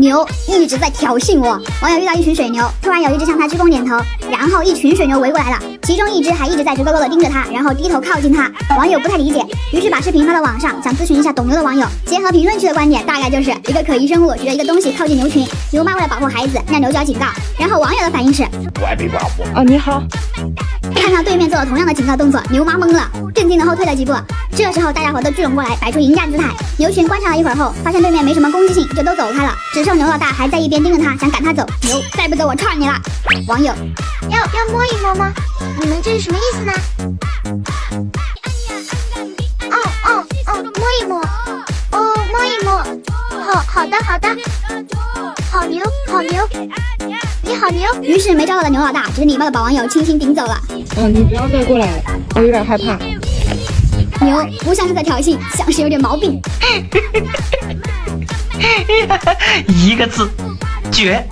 牛一直在挑衅我。网友遇到一群水牛，突然有一只向他鞠躬点头，然后一群水牛围过来了，其中一只还一直在直勾勾的盯着他，然后低头靠近他。网友不太理解，于是把视频发到网上，想咨询一下懂牛的网友。结合评论区的观点，大概就是一个可疑生物举着一个东西靠近牛群，牛妈为了保护孩子，那牛就要警告。然后网友的反应是：哦，你好。看到对面做了同样的警告动作，牛妈懵了，震惊的后退了几步。这时候大家伙都聚拢过来，摆出迎战姿态。牛群观察了一会儿后，发现对面没什么攻击性，就都走开了。只剩牛老大还在一边盯着他，想赶他走。牛，再不走我踹你了！网友，要摸一摸吗？你们这是什么意思呢？摸一摸，摸一摸。好的，好牛，你好牛。于是没招到的牛老大只是礼貌的把网友轻轻顶走了。你不要再过来了，我有点害怕。牛不像是在挑衅，像是有点毛病。一个字，绝。